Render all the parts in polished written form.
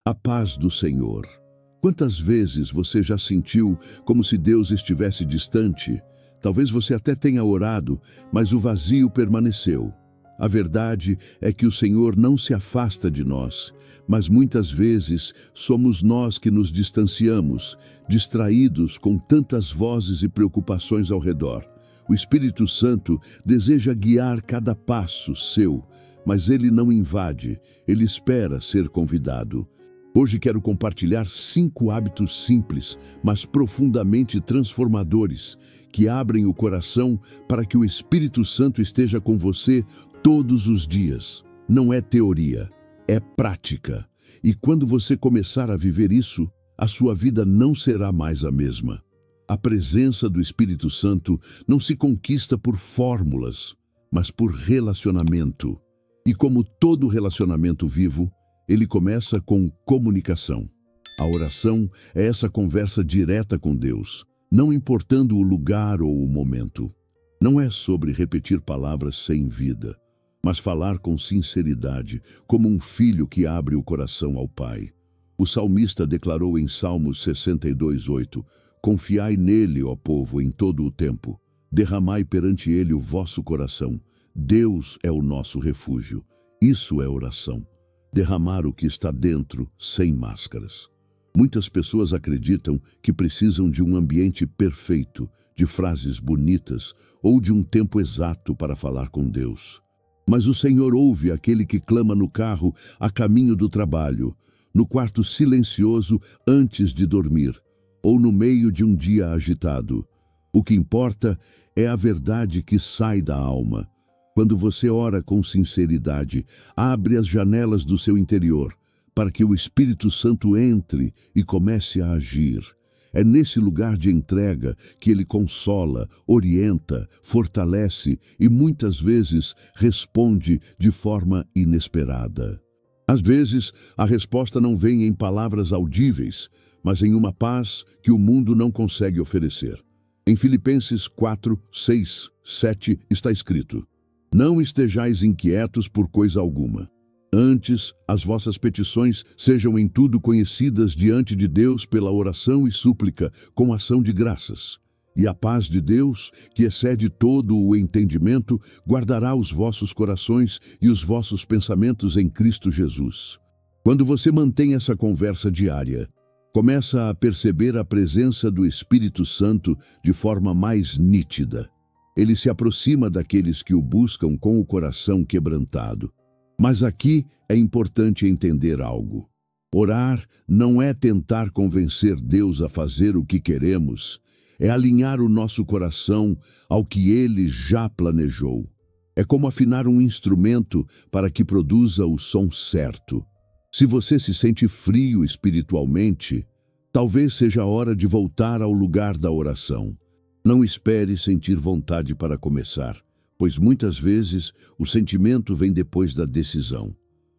A paz do Senhor. Quantas vezes você já sentiu como se Deus estivesse distante? Talvez você até tenha orado, mas o vazio permaneceu. A verdade é que o Senhor não se afasta de nós, mas muitas vezes somos nós que nos distanciamos, distraídos com tantas vozes e preocupações ao redor. O Espírito Santo deseja guiar cada passo seu, mas ele não invade, ele espera ser convidado. Hoje quero compartilhar 5 hábitos simples, mas profundamente transformadores, que abrem o coração para que o Espírito Santo esteja com você todos os dias. Não é teoria, é prática. E quando você começar a viver isso, a sua vida não será mais a mesma. A presença do Espírito Santo não se conquista por fórmulas, mas por relacionamento. E como todo relacionamento vivo, ele começa com comunicação. A oração é essa conversa direta com Deus, não importando o lugar ou o momento. Não é sobre repetir palavras sem vida, mas falar com sinceridade, como um filho que abre o coração ao Pai. O salmista declarou em Salmos 62:8: Confiai nele, ó povo, em todo o tempo. Derramai perante ele o vosso coração. Deus é o nosso refúgio. Isso é oração. Derramar o que está dentro, sem máscaras. Muitas pessoas acreditam que precisam de um ambiente perfeito, de frases bonitas ou de um tempo exato para falar com Deus. Mas o Senhor ouve aquele que clama no carro a caminho do trabalho, no quarto silencioso antes de dormir, ou no meio de um dia agitado. O que importa é a verdade que sai da alma. Quando você ora com sinceridade, abre as janelas do seu interior para que o Espírito Santo entre e comece a agir. É nesse lugar de entrega que ele consola, orienta, fortalece e muitas vezes responde de forma inesperada. Às vezes, a resposta não vem em palavras audíveis, mas em uma paz que o mundo não consegue oferecer. Em Filipenses 4, 6, 7 está escrito: Não estejais inquietos por coisa alguma. Antes, as vossas petições sejam em tudo conhecidas diante de Deus pela oração e súplica, com ação de graças. E a paz de Deus, que excede todo o entendimento, guardará os vossos corações e os vossos pensamentos em Cristo Jesus. Quando você mantém essa conversa diária, começa a perceber a presença do Espírito Santo de forma mais nítida. Ele se aproxima daqueles que o buscam com o coração quebrantado. Mas aqui é importante entender algo. Orar não é tentar convencer Deus a fazer o que queremos, é alinhar o nosso coração ao que Ele já planejou. É como afinar um instrumento para que produza o som certo. Se você se sente frio espiritualmente, talvez seja a hora de voltar ao lugar da oração. Não espere sentir vontade para começar, pois muitas vezes o sentimento vem depois da decisão.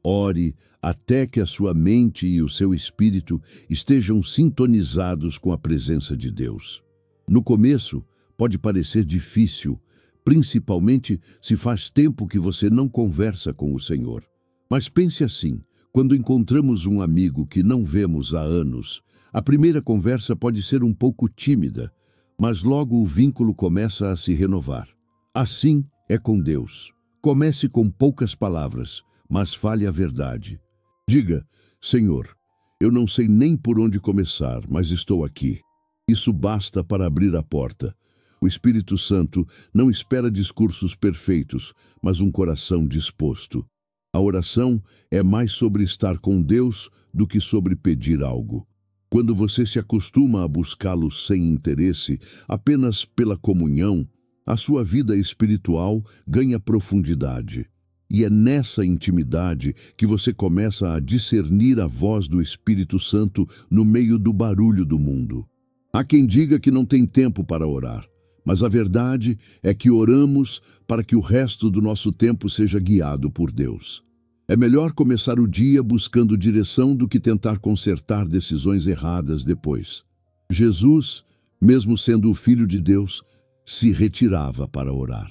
Ore até que a sua mente e o seu espírito estejam sintonizados com a presença de Deus. No começo, pode parecer difícil, principalmente se faz tempo que você não conversa com o Senhor. Mas pense assim, quando encontramos um amigo que não vemos há anos, a primeira conversa pode ser um pouco tímida, mas logo o vínculo começa a se renovar. Assim é com Deus. Comece com poucas palavras, mas fale a verdade. Diga: Senhor, eu não sei nem por onde começar, mas estou aqui. Isso basta para abrir a porta. O Espírito Santo não espera discursos perfeitos, mas um coração disposto. A oração é mais sobre estar com Deus do que sobre pedir algo. Quando você se acostuma a buscá-lo sem interesse, apenas pela comunhão, a sua vida espiritual ganha profundidade. E é nessa intimidade que você começa a discernir a voz do Espírito Santo no meio do barulho do mundo. Há quem diga que não tem tempo para orar, mas a verdade é que oramos para que o resto do nosso tempo seja guiado por Deus. É melhor começar o dia buscando direção do que tentar consertar decisões erradas depois. Jesus, mesmo sendo o Filho de Deus, se retirava para orar.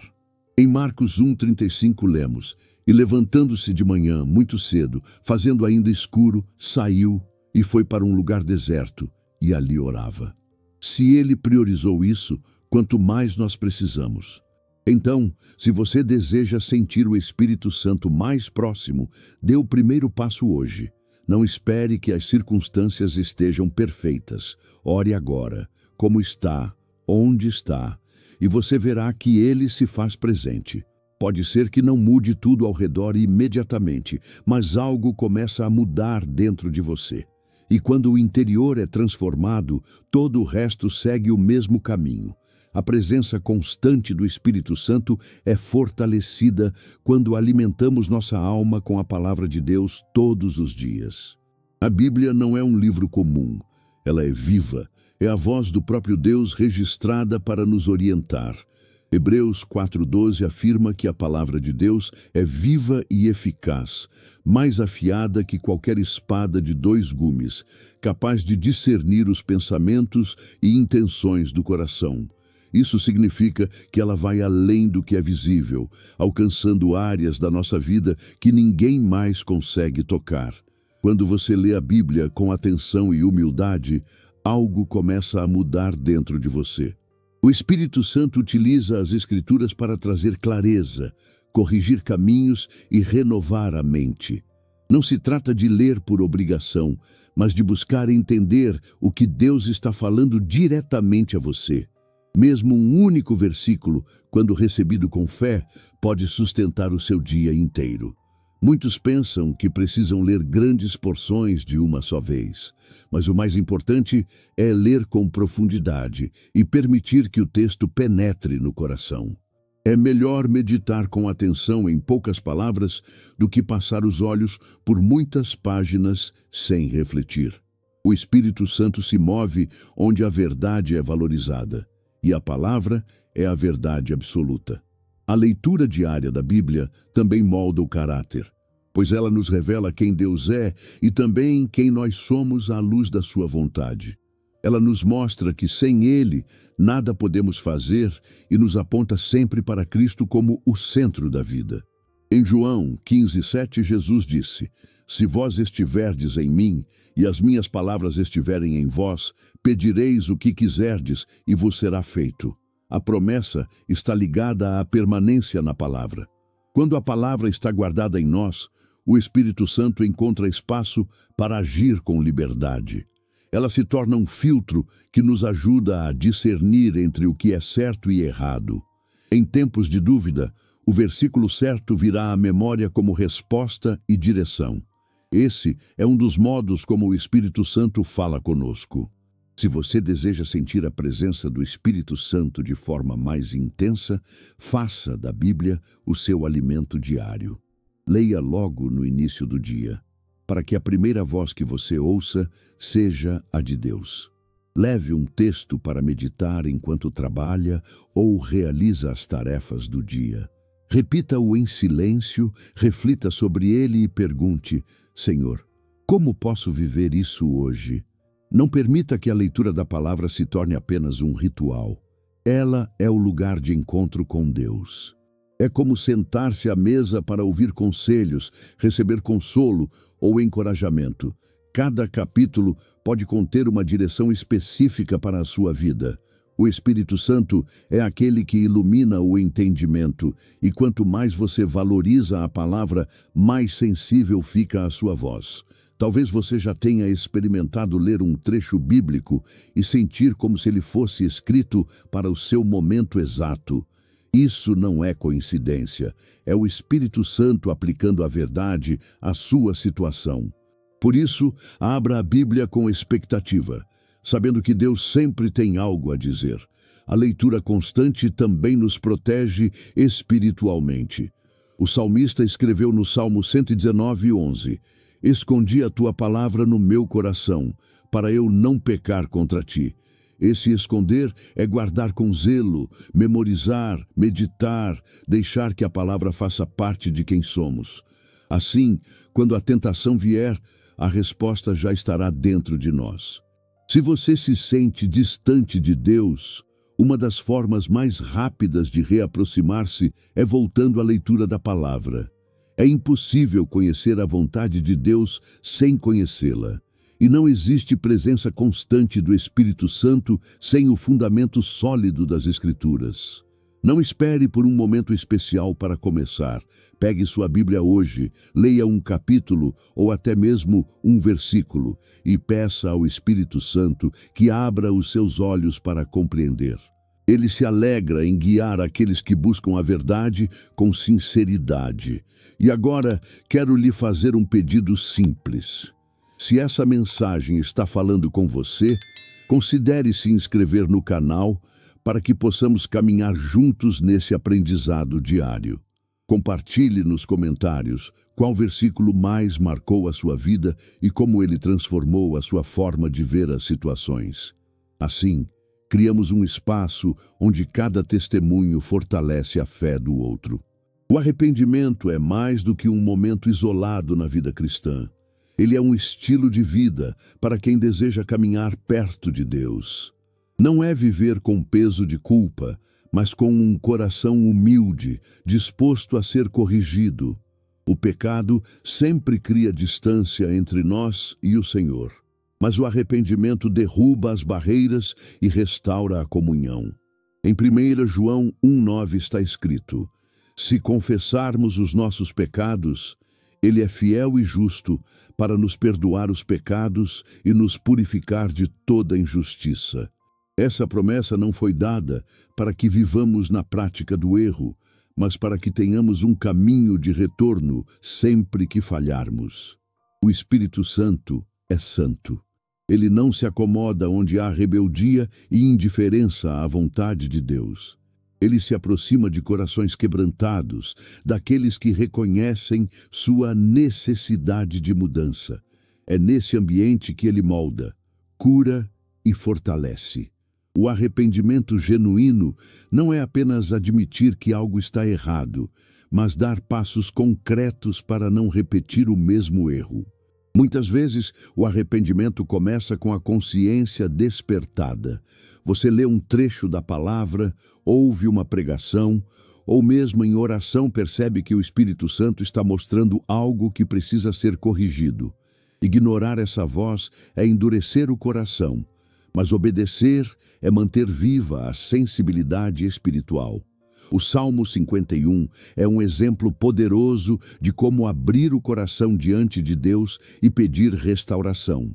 Em Marcos 1:35 lemos: E levantando-se de manhã, muito cedo, fazendo ainda escuro, saiu e foi para um lugar deserto, e ali orava. Se ele priorizou isso, quanto mais nós precisamos. Então, se você deseja sentir o Espírito Santo mais próximo, dê o primeiro passo hoje. Não espere que as circunstâncias estejam perfeitas. Ore agora, como está, onde está, e você verá que ele se faz presente. Pode ser que não mude tudo ao redor imediatamente, mas algo começa a mudar dentro de você. E quando o interior é transformado, todo o resto segue o mesmo caminho. A presença constante do Espírito Santo é fortalecida quando alimentamos nossa alma com a palavra de Deus todos os dias. A Bíblia não é um livro comum, ela é viva, é a voz do próprio Deus registrada para nos orientar. Hebreus 4:12 afirma que a palavra de Deus é viva e eficaz, mais afiada que qualquer espada de 2 gumes, capaz de discernir os pensamentos e intenções do coração. Isso significa que ela vai além do que é visível, alcançando áreas da nossa vida que ninguém mais consegue tocar. Quando você lê a Bíblia com atenção e humildade, algo começa a mudar dentro de você. O Espírito Santo utiliza as Escrituras para trazer clareza, corrigir caminhos e renovar a mente. Não se trata de ler por obrigação, mas de buscar entender o que Deus está falando diretamente a você. Mesmo um único versículo, quando recebido com fé, pode sustentar o seu dia inteiro. Muitos pensam que precisam ler grandes porções de uma só vez, mas o mais importante é ler com profundidade e permitir que o texto penetre no coração. É melhor meditar com atenção em poucas palavras do que passar os olhos por muitas páginas sem refletir. O Espírito Santo se move onde a verdade é valorizada, e a palavra é a verdade absoluta. A leitura diária da Bíblia também molda o caráter, pois ela nos revela quem Deus é e também quem nós somos à luz da sua vontade. Ela nos mostra que sem Ele nada podemos fazer e nos aponta sempre para Cristo como o centro da vida. Em João 15:7, Jesus disse: "Se vós estiverdes em mim e as minhas palavras estiverem em vós, pedireis o que quiserdes e vos será feito." A promessa está ligada à permanência na palavra. Quando a palavra está guardada em nós, o Espírito Santo encontra espaço para agir com liberdade. Ela se torna um filtro que nos ajuda a discernir entre o que é certo e errado. Em tempos de dúvida, o versículo certo virá à memória como resposta e direção. Esse é um dos modos como o Espírito Santo fala conosco. Se você deseja sentir a presença do Espírito Santo de forma mais intensa, faça da Bíblia o seu alimento diário. Leia logo no início do dia, para que a primeira voz que você ouça seja a de Deus. Leve um texto para meditar enquanto trabalha ou realiza as tarefas do dia. Repita-o em silêncio, reflita sobre ele e pergunte: Senhor, como posso viver isso hoje? Não permita que a leitura da palavra se torne apenas um ritual. Ela é o lugar de encontro com Deus. É como sentar-se à mesa para ouvir conselhos, receber consolo ou encorajamento. Cada capítulo pode conter uma direção específica para a sua vida. O Espírito Santo é aquele que ilumina o entendimento, e quanto mais você valoriza a palavra, mais sensível fica a sua voz. Talvez você já tenha experimentado ler um trecho bíblico e sentir como se ele fosse escrito para o seu momento exato. Isso não é coincidência, é o Espírito Santo aplicando a verdade à sua situação. Por isso, abra a Bíblia com expectativa, sabendo que Deus sempre tem algo a dizer. A leitura constante também nos protege espiritualmente. O salmista escreveu no Salmo 119:11: "Escondi a tua palavra no meu coração, para eu não pecar contra ti." Esse esconder é guardar com zelo, memorizar, meditar, deixar que a palavra faça parte de quem somos. Assim, quando a tentação vier, a resposta já estará dentro de nós. Se você se sente distante de Deus, uma das formas mais rápidas de reaproximar-se é voltando à leitura da palavra. É impossível conhecer a vontade de Deus sem conhecê-la. E não existe presença constante do Espírito Santo sem o fundamento sólido das Escrituras. Não espere por um momento especial para começar. Pegue sua Bíblia hoje, leia um capítulo ou até mesmo um versículo e peça ao Espírito Santo que abra os seus olhos para compreender. Ele se alegra em guiar aqueles que buscam a verdade com sinceridade. E agora quero lhe fazer um pedido simples. Se essa mensagem está falando com você, considere se inscrever no canal para que possamos caminhar juntos nesse aprendizado diário. Compartilhe nos comentários qual versículo mais marcou a sua vida e como ele transformou a sua forma de ver as situações. Assim, criamos um espaço onde cada testemunho fortalece a fé do outro. O arrependimento é mais do que um momento isolado na vida cristã. Ele é um estilo de vida para quem deseja caminhar perto de Deus. Não é viver com peso de culpa, mas com um coração humilde, disposto a ser corrigido. O pecado sempre cria distância entre nós e o Senhor. Mas o arrependimento derruba as barreiras e restaura a comunhão. Em 1 João 1,9 está escrito: se confessarmos os nossos pecados, Ele é fiel e justo para nos perdoar os pecados e nos purificar de toda injustiça. Essa promessa não foi dada para que vivamos na prática do erro, mas para que tenhamos um caminho de retorno sempre que falharmos. O Espírito Santo é santo. Ele não se acomoda onde há rebeldia e indiferença à vontade de Deus. Ele se aproxima de corações quebrantados, daqueles que reconhecem sua necessidade de mudança. É nesse ambiente que ele molda, cura e fortalece. O arrependimento genuíno não é apenas admitir que algo está errado, mas dar passos concretos para não repetir o mesmo erro. Muitas vezes, o arrependimento começa com a consciência despertada. Você lê um trecho da palavra, ouve uma pregação, ou mesmo em oração percebe que o Espírito Santo está mostrando algo que precisa ser corrigido. Ignorar essa voz é endurecer o coração, mas obedecer é manter viva a sensibilidade espiritual. O Salmo 51 é um exemplo poderoso de como abrir o coração diante de Deus e pedir restauração.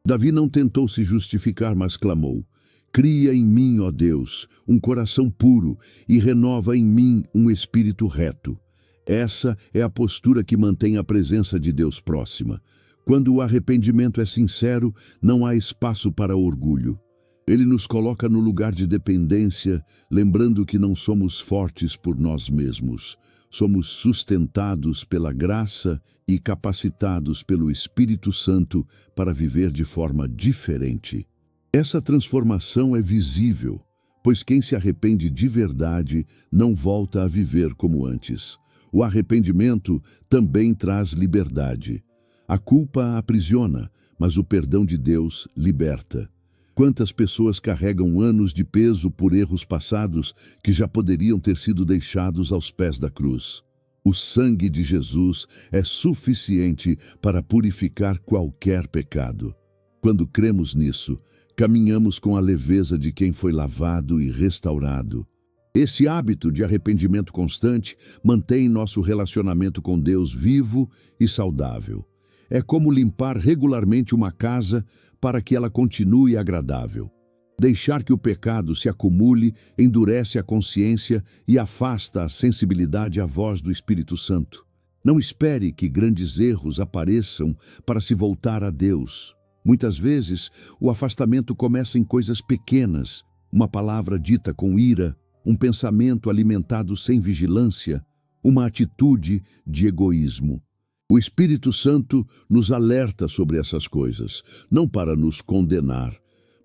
Davi não tentou se justificar, mas clamou: cria em mim, ó Deus, um coração puro e renova em mim um espírito reto. Essa é a postura que mantém a presença de Deus próxima. Quando o arrependimento é sincero, não há espaço para orgulho. Ele nos coloca no lugar de dependência, lembrando que não somos fortes por nós mesmos. Somos sustentados pela graça e capacitados pelo Espírito Santo para viver de forma diferente. Essa transformação é visível, pois quem se arrepende de verdade não volta a viver como antes. O arrependimento também traz liberdade. A culpa aprisiona, mas o perdão de Deus liberta. Quantas pessoas carregam anos de peso por erros passados que já poderiam ter sido deixados aos pés da cruz? O sangue de Jesus é suficiente para purificar qualquer pecado. Quando cremos nisso, caminhamos com a leveza de quem foi lavado e restaurado. Esse hábito de arrependimento constante mantém nosso relacionamento com Deus vivo e saudável. É como limpar regularmente uma casa para que ela continue agradável. Deixar que o pecado se acumule endurece a consciência e afasta a sensibilidade à voz do Espírito Santo. Não espere que grandes erros apareçam para se voltar a Deus. Muitas vezes, o afastamento começa em coisas pequenas, uma palavra dita com ira, um pensamento alimentado sem vigilância, uma atitude de egoísmo. O Espírito Santo nos alerta sobre essas coisas, não para nos condenar,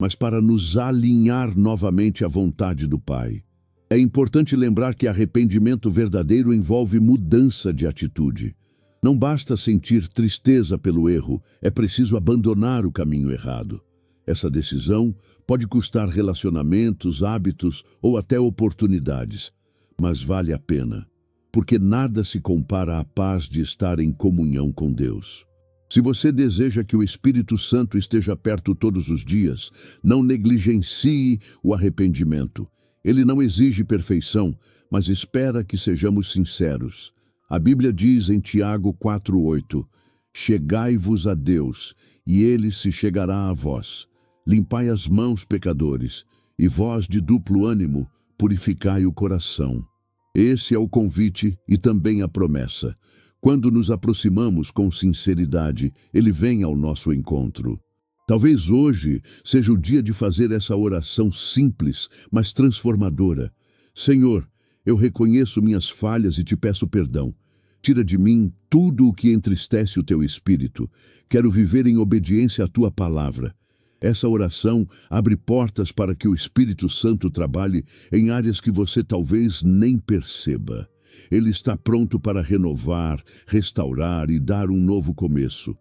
mas para nos alinhar novamente à vontade do Pai. É importante lembrar que arrependimento verdadeiro envolve mudança de atitude. Não basta sentir tristeza pelo erro, é preciso abandonar o caminho errado. Essa decisão pode custar relacionamentos, hábitos ou até oportunidades, mas vale a pena. porque nada se compara à paz de estar em comunhão com Deus. Se você deseja que o Espírito Santo esteja perto todos os dias, não negligencie o arrependimento. Ele não exige perfeição, mas espera que sejamos sinceros. A Bíblia diz em Tiago 4:8, chegai-vos a Deus, e Ele se chegará a vós. Limpai as mãos, pecadores, e vós de duplo ânimo, purificai o coração. Esse é o convite e também a promessa. Quando nos aproximamos com sinceridade, Ele vem ao nosso encontro. Talvez hoje seja o dia de fazer essa oração simples, mas transformadora. Senhor, eu reconheço minhas falhas e te peço perdão. Tira de mim tudo o que entristece o teu espírito. Quero viver em obediência à tua palavra. Essa oração abre portas para que o Espírito Santo trabalhe em áreas que você talvez nem perceba. Ele está pronto para renovar, restaurar e dar um novo começo.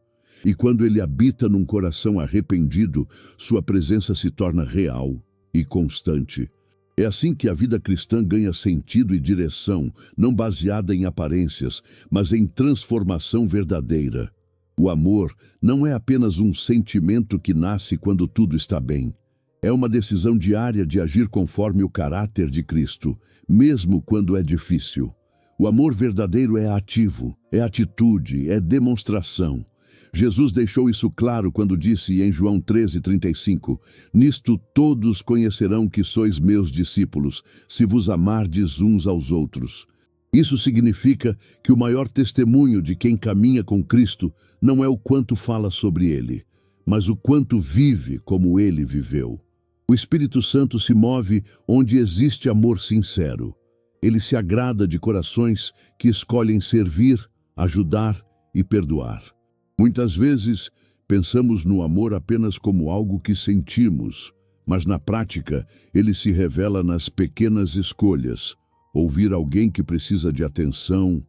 E quando ele habita num coração arrependido, sua presença se torna real e constante. É assim que a vida cristã ganha sentido e direção, não baseada em aparências, mas em transformação verdadeira. O amor não é apenas um sentimento que nasce quando tudo está bem. É uma decisão diária de agir conforme o caráter de Cristo, mesmo quando é difícil. O amor verdadeiro é ativo, é atitude, é demonstração. Jesus deixou isso claro quando disse em João 13:35, nisto todos conhecerão que sois meus discípulos, se vos amardes uns aos outros. Isso significa que o maior testemunho de quem caminha com Cristo não é o quanto fala sobre Ele, mas o quanto vive como Ele viveu. O Espírito Santo se move onde existe amor sincero. Ele se agrada de corações que escolhem servir, ajudar e perdoar. Muitas vezes, pensamos no amor apenas como algo que sentimos, mas na prática, ele se revela nas pequenas escolhas. Ouvir alguém que precisa de atenção,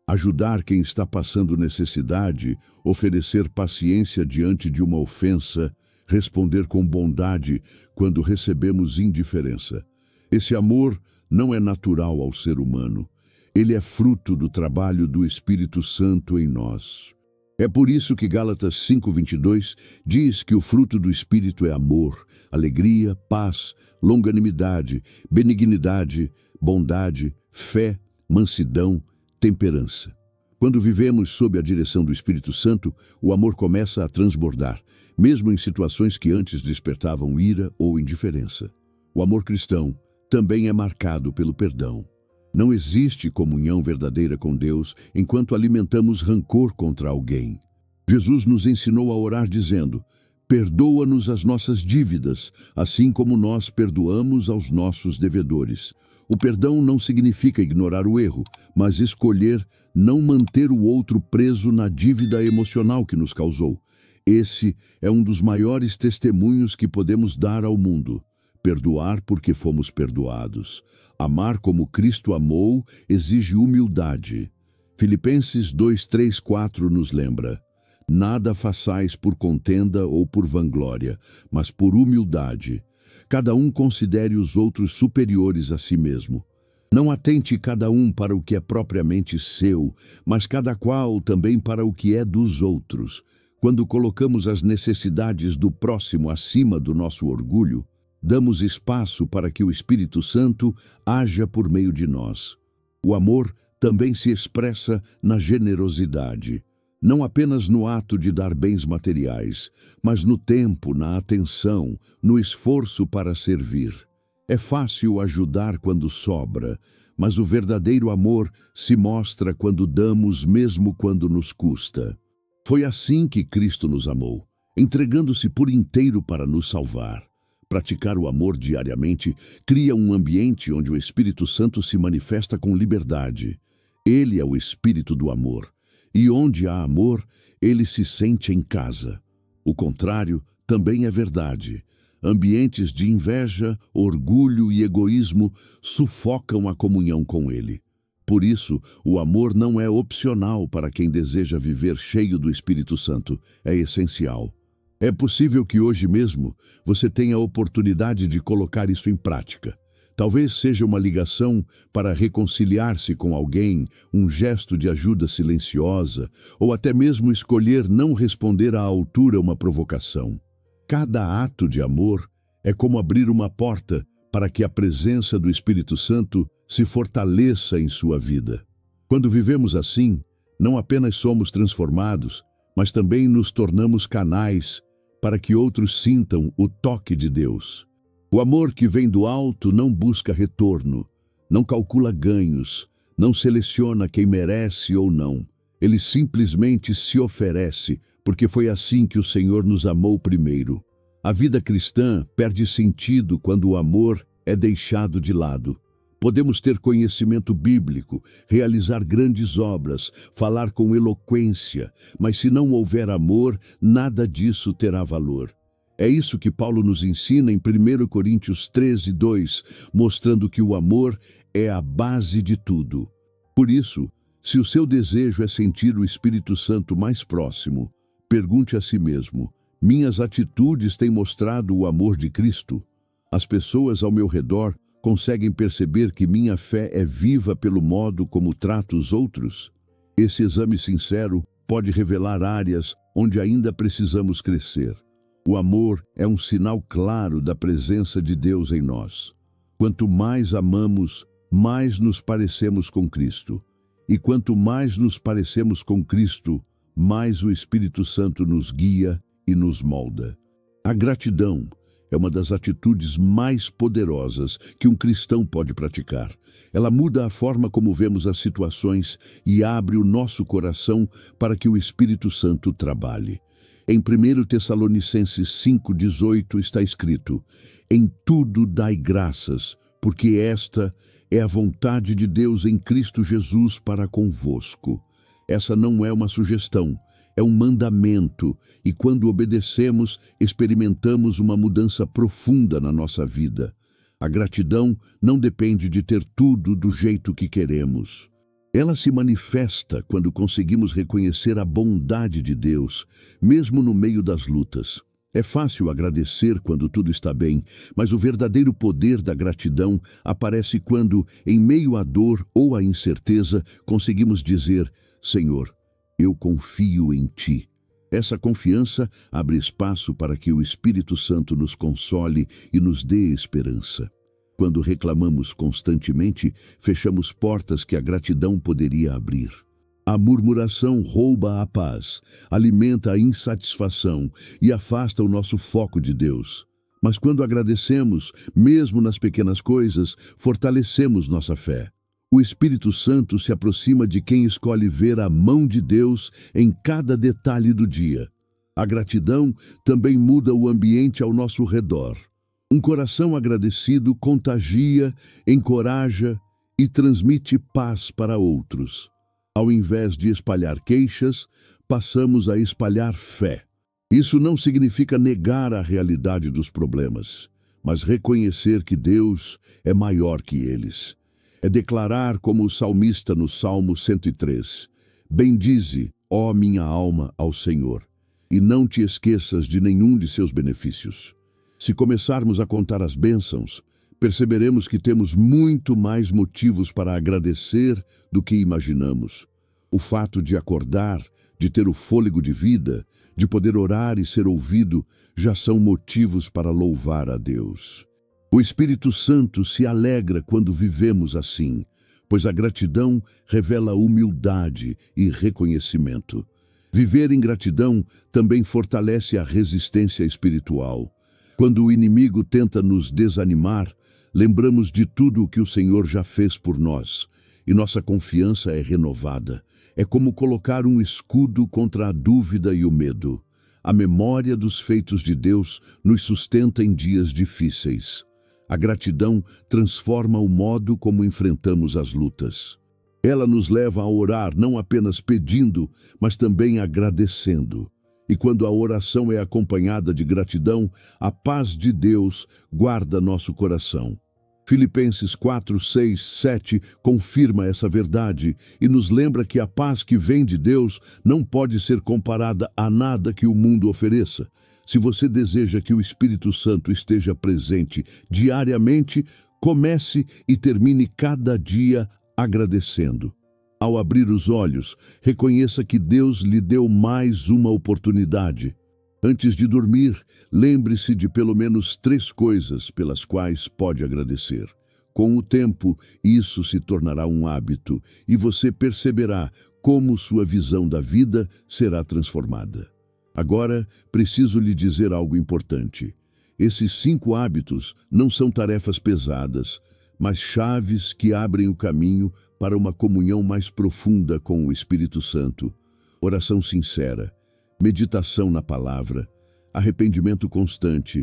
ajudar quem está passando necessidade, oferecer paciência diante de uma ofensa, responder com bondade quando recebemos indiferença. Esse amor não é natural ao ser humano. Ele é fruto do trabalho do Espírito Santo em nós. É por isso que Gálatas 5:22 diz que o fruto do Espírito é amor, alegria, paz, longanimidade, benignidade, bondade, fé, mansidão, temperança. Quando vivemos sob a direção do Espírito Santo, o amor começa a transbordar, mesmo em situações que antes despertavam ira ou indiferença. O amor cristão também é marcado pelo perdão. Não existe comunhão verdadeira com Deus enquanto alimentamos rancor contra alguém. Jesus nos ensinou a orar dizendo, perdoa-nos as nossas dívidas, assim como nós perdoamos aos nossos devedores. O perdão não significa ignorar o erro, mas escolher não manter o outro preso na dívida emocional que nos causou. Esse é um dos maiores testemunhos que podemos dar ao mundo. Perdoar porque fomos perdoados. Amar como Cristo amou exige humildade. Filipenses 2:3-4 nos lembra: nada façais por contenda ou por vanglória, mas por humildade. Cada um considere os outros superiores a si mesmo. Não atente cada um para o que é propriamente seu, mas cada qual também para o que é dos outros. Quando colocamos as necessidades do próximo acima do nosso orgulho, damos espaço para que o Espírito Santo haja por meio de nós. O amor também se expressa na generosidade, não apenas no ato de dar bens materiais, mas no tempo, na atenção, no esforço para servir. É fácil ajudar quando sobra, mas o verdadeiro amor se mostra quando damos mesmo quando nos custa. Foi assim que Cristo nos amou, entregando-se por inteiro para nos salvar. Praticar o amor diariamente cria um ambiente onde o Espírito Santo se manifesta com liberdade. Ele é o Espírito do amor, e onde há amor, ele se sente em casa. O contrário também é verdade. Ambientes de inveja, orgulho e egoísmo sufocam a comunhão com ele. Por isso, o amor não é opcional para quem deseja viver cheio do Espírito Santo, é essencial. É possível que hoje mesmo você tenha a oportunidade de colocar isso em prática. Talvez seja uma ligação para reconciliar-se com alguém, um gesto de ajuda silenciosa, ou até mesmo escolher não responder à altura a uma provocação. Cada ato de amor é como abrir uma porta para que a presença do Espírito Santo se fortaleça em sua vida. Quando vivemos assim, não apenas somos transformados, mas também nos tornamos canais para que outros sintam o toque de Deus. O amor que vem do alto não busca retorno, não calcula ganhos, não seleciona quem merece ou não. Ele simplesmente se oferece, porque foi assim que o Senhor nos amou primeiro. A vida cristã perde sentido quando o amor é deixado de lado. Podemos ter conhecimento bíblico, realizar grandes obras, falar com eloquência, mas se não houver amor, nada disso terá valor. É isso que Paulo nos ensina em 1 Coríntios 13:2, mostrando que o amor é a base de tudo. Por isso, se o seu desejo é sentir o Espírito Santo mais próximo, pergunte a si mesmo: minhas atitudes têm mostrado o amor de Cristo? As pessoas ao meu redor conseguem perceber que minha fé é viva pelo modo como trato os outros? Esse exame sincero pode revelar áreas onde ainda precisamos crescer. O amor é um sinal claro da presença de Deus em nós. Quanto mais amamos, mais nos parecemos com Cristo. E quanto mais nos parecemos com Cristo, mais o Espírito Santo nos guia e nos molda. A gratidão é uma das atitudes mais poderosas que um cristão pode praticar. Ela muda a forma como vemos as situações e abre o nosso coração para que o Espírito Santo trabalhe. Em 1 Tessalonicenses 5:18 está escrito: em tudo dai graças, porque esta é a vontade de Deus em Cristo Jesus para convosco. Essa não é uma sugestão, é um mandamento, e quando obedecemos, experimentamos uma mudança profunda na nossa vida. A gratidão não depende de ter tudo do jeito que queremos. Ela se manifesta quando conseguimos reconhecer a bondade de Deus, mesmo no meio das lutas. É fácil agradecer quando tudo está bem, mas o verdadeiro poder da gratidão aparece quando, em meio à dor ou à incerteza, conseguimos dizer: Senhor, eu confio em Ti. Essa confiança abre espaço para que o Espírito Santo nos console e nos dê esperança. Quando reclamamos constantemente, fechamos portas que a gratidão poderia abrir. A murmuração rouba a paz, alimenta a insatisfação e afasta o nosso foco de Deus. Mas quando agradecemos, mesmo nas pequenas coisas, fortalecemos nossa fé. O Espírito Santo se aproxima de quem escolhe ver a mão de Deus em cada detalhe do dia. A gratidão também muda o ambiente ao nosso redor. Um coração agradecido contagia, encoraja e transmite paz para outros. Ao invés de espalhar queixas, passamos a espalhar fé. Isso não significa negar a realidade dos problemas, mas reconhecer que Deus é maior que eles. É declarar como o salmista no Salmo 103, bendize, ó minha alma, ao Senhor, e não te esqueças de nenhum de seus benefícios. Se começarmos a contar as bênçãos, perceberemos que temos muito mais motivos para agradecer do que imaginamos. O fato de acordar, de ter o fôlego de vida, de poder orar e ser ouvido, já são motivos para louvar a Deus. O Espírito Santo se alegra quando vivemos assim, pois a gratidão revela humildade e reconhecimento. Viver em gratidão também fortalece a resistência espiritual. Quando o inimigo tenta nos desanimar, lembramos de tudo o que o Senhor já fez por nós, e nossa confiança é renovada. É como colocar um escudo contra a dúvida e o medo. A memória dos feitos de Deus nos sustenta em dias difíceis. A gratidão transforma o modo como enfrentamos as lutas. Ela nos leva a orar não apenas pedindo, mas também agradecendo. E quando a oração é acompanhada de gratidão, a paz de Deus guarda nosso coração. Filipenses 4, 6, 7 confirma essa verdade e nos lembra que a paz que vem de Deus não pode ser comparada a nada que o mundo ofereça. Se você deseja que o Espírito Santo esteja presente diariamente, comece e termine cada dia agradecendo. Ao abrir os olhos, reconheça que Deus lhe deu mais uma oportunidade. Antes de dormir, lembre-se de pelo menos 3 coisas pelas quais pode agradecer. Com o tempo, isso se tornará um hábito e você perceberá como sua visão da vida será transformada. Agora, preciso lhe dizer algo importante. Esses 5 hábitos não são tarefas pesadas, mas chaves que abrem o caminho para uma comunhão mais profunda com o Espírito Santo. Oração sincera, meditação na palavra, arrependimento constante,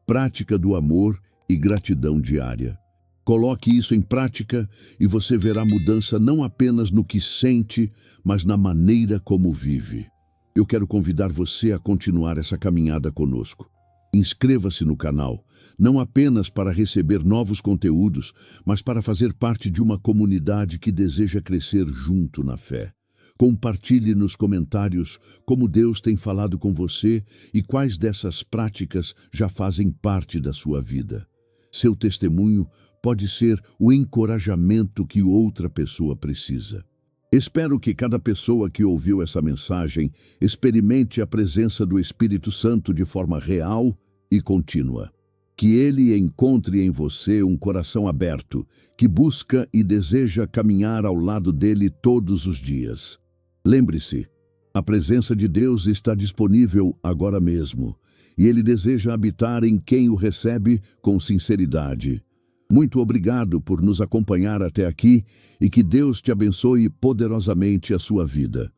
prática do amor e gratidão diária. Coloque isso em prática e você verá mudança não apenas no que sente, mas na maneira como vive. Eu quero convidar você a continuar essa caminhada conosco. Inscreva-se no canal, não apenas para receber novos conteúdos, mas para fazer parte de uma comunidade que deseja crescer junto na fé. Compartilhe nos comentários como Deus tem falado com você e quais dessas práticas já fazem parte da sua vida. Seu testemunho pode ser o encorajamento que outra pessoa precisa. Espero que cada pessoa que ouviu essa mensagem experimente a presença do Espírito Santo de forma real e contínua. Que ele encontre em você um coração aberto, que busca e deseja caminhar ao lado dele todos os dias. Lembre-se, a presença de Deus está disponível agora mesmo, e ele deseja habitar em quem o recebe com sinceridade. Muito obrigado por nos acompanhar até aqui e que Deus te abençoe poderosamente a sua vida.